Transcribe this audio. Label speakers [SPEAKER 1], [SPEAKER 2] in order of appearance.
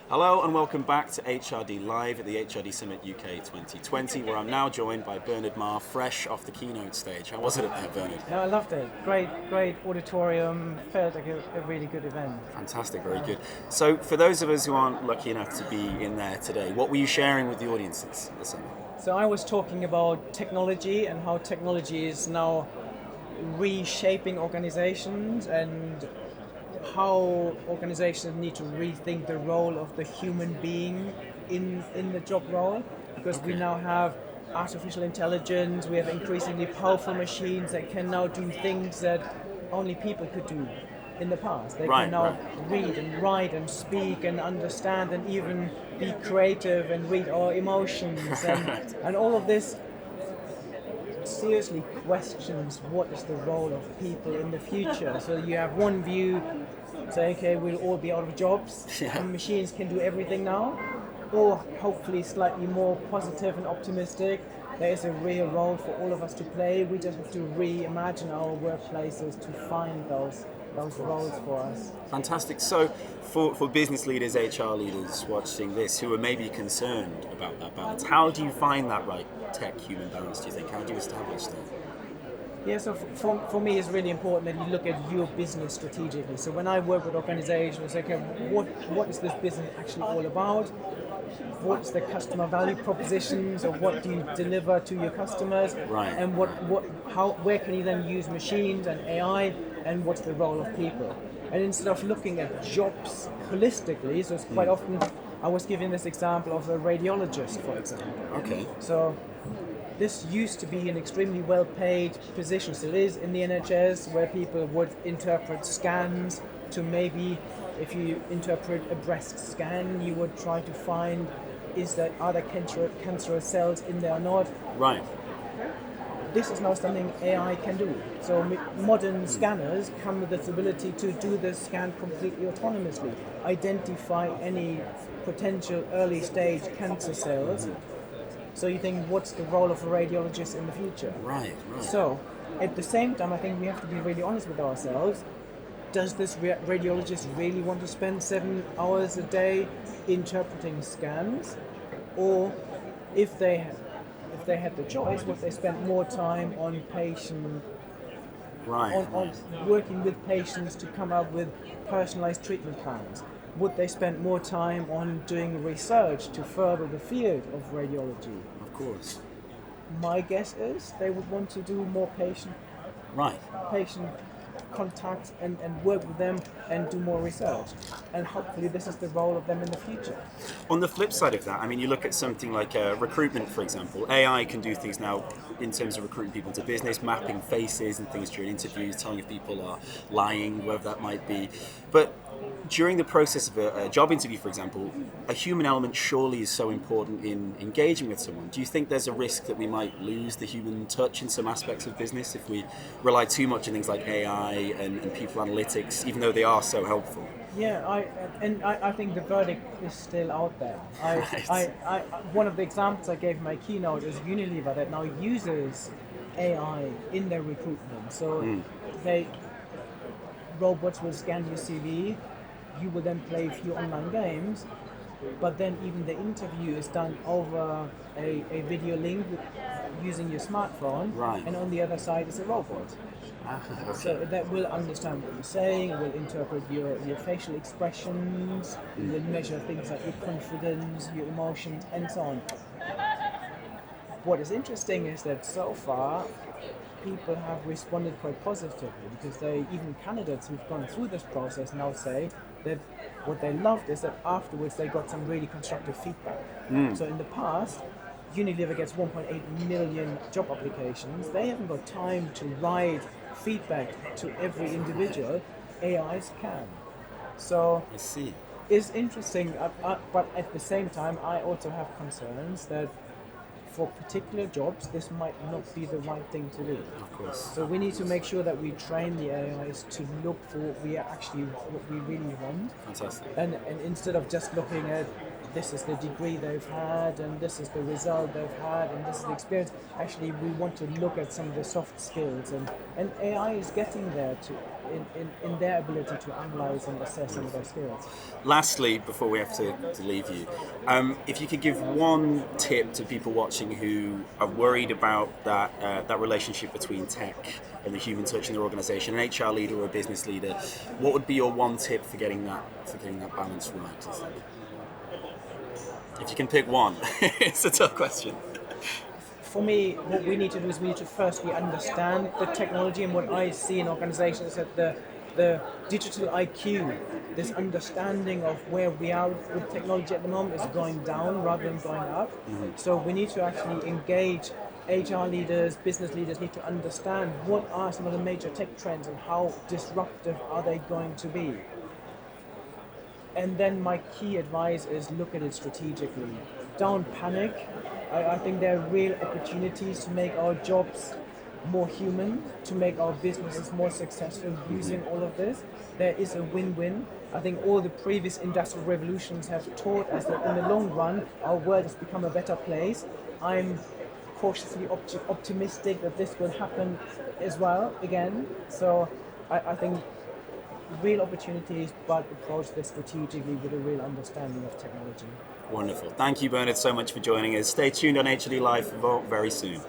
[SPEAKER 1] Hello and welcome back to HRD Live at the HRD Summit UK 2020, where I'm now joined by Bernard Marr, fresh off the keynote stage. How was it up there, Bernard?
[SPEAKER 2] No, I loved it. Great auditorium. Felt like a really good event.
[SPEAKER 1] Fantastic, very good. So for those of us who aren't lucky enough to be in there today, what were you sharing with the audiences at the summit?
[SPEAKER 2] So I was talking about technology and how technology is now reshaping organizations and how organizations need to rethink the role of the human being in the job role, because we now have artificial intelligence, we have increasingly powerful machines that can now do things that only people could do in the past. They can now read and write and speak and understand and even be creative and read our emotions and all of this seriously questions what is the role of people in the future. So you have one view say, okay, we'll all be out of jobs and machines can do everything now, or hopefully slightly more positive and optimistic. There is a real role for all of us to play. We just have to reimagine our workplaces to find those roles for us.
[SPEAKER 1] Fantastic. So for business leaders, HR leaders watching this who are maybe concerned about that balance, how do you find that right tech-human balance, do you think? How do you establish that?
[SPEAKER 2] Yeah, so for me it's really important that you look at your business strategically. So when I work with organizations, okay, what is this business actually all about? What's the customer value propositions, or what do you deliver to your customers?
[SPEAKER 1] Right.
[SPEAKER 2] And where can you then use machines and AI, and what's the role of people? And instead of looking at jobs holistically, so it's quite often, I was giving this example of a radiologist, for example.
[SPEAKER 1] Okay.
[SPEAKER 2] So this used to be an extremely well-paid position, still is in the NHS, where people would interpret scans to maybe, if you interpret a breast scan, you would try to find, are there cancerous cells in there or not?
[SPEAKER 1] Right.
[SPEAKER 2] This is now something AI can do. So modern scanners come with this ability to do the scan completely autonomously, identify any potential early stage cancer cells. So you think, what's the role of a radiologist in the future?
[SPEAKER 1] Right.
[SPEAKER 2] So at the same time, I think we have to be really honest with ourselves. Does this radiologist really want to spend 7 hours a day interpreting scans? Or if they had the choice, would they spend more time on patient, on working with patients to come up with personalized treatment plans? Would they spend more time on doing research to further the field of radiology?
[SPEAKER 1] Of course.
[SPEAKER 2] My guess is they would want to do more patient contact and work with them and do more research. And hopefully this is the role of them in the future.
[SPEAKER 1] On the flip side of that, I mean, you look at something like recruitment, for example. AI can do things now in terms of recruiting people into business, mapping faces and things during interviews, telling if people are lying, whatever that might be. But during the process of a job interview, for example, a human element surely is so important in engaging with someone. Do you think there's a risk that we might lose the human touch in some aspects of business if we rely too much on things like AI and people analytics, even though they are so helpful?
[SPEAKER 2] Yeah, I think the verdict is still out there. One of the examples I gave in my keynote is Unilever, that now uses AI in their recruitment. So robots will scan your CV, you will then play a few online games, but then even the interview is done over a video link using your smartphone, and on the other side is a robot.
[SPEAKER 1] Okay.
[SPEAKER 2] So that will understand what you're saying, it will interpret your facial expressions, it will measure things like your confidence, your emotions, and so on. What is interesting is that so far, people have responded quite positively, because even candidates who've gone through this process now say that what they loved is that afterwards they got some really constructive feedback. So in the past, Unilever gets 1.8 million job applications. They haven't got time to write feedback to every individual. AIs can. So
[SPEAKER 1] I see.
[SPEAKER 2] It's interesting, but at the same time, I also have concerns that for particular jobs, this might not be the right thing to do.
[SPEAKER 1] Of course.
[SPEAKER 2] So we need to make sure that we train the AIs to look for what we really want.
[SPEAKER 1] Fantastic.
[SPEAKER 2] And instead of just looking at this is the degree they've had and this is the result they've had and this is the experience, actually we want to look at some of the soft skills, and AI is getting there in their ability to analyze and assess some of those skills.
[SPEAKER 1] Lastly, before we have to leave you, if you could give one tip to people watching who are worried about that relationship between tech and the human touch in their organisation, an HR leader or a business leader, what would be your one tip for getting that balance right? Do you think? If you can pick one, it's a tough question.
[SPEAKER 2] For me, what we need to do is we need to firstly understand the technology, and what I see in organizations is that the digital IQ, this understanding of where we are with technology at the moment, is going down rather than going up. Mm-hmm. So we need to actually engage HR leaders, business leaders need to understand what are some of the major tech trends and how disruptive are they going to be. And then my key advice is look at it strategically. Don't panic. I think there are real opportunities to make our jobs more human, to make our businesses more successful using all of this. There is a win-win. I think all the previous industrial revolutions have taught us that in the long run, our world has become a better place. I'm cautiously optimistic that this will happen as well again. So I think real opportunities, but approach this strategically with a real understanding of technology.
[SPEAKER 1] Wonderful. Thank you, Bernard, so much for joining us. Stay tuned on HRD Live very soon.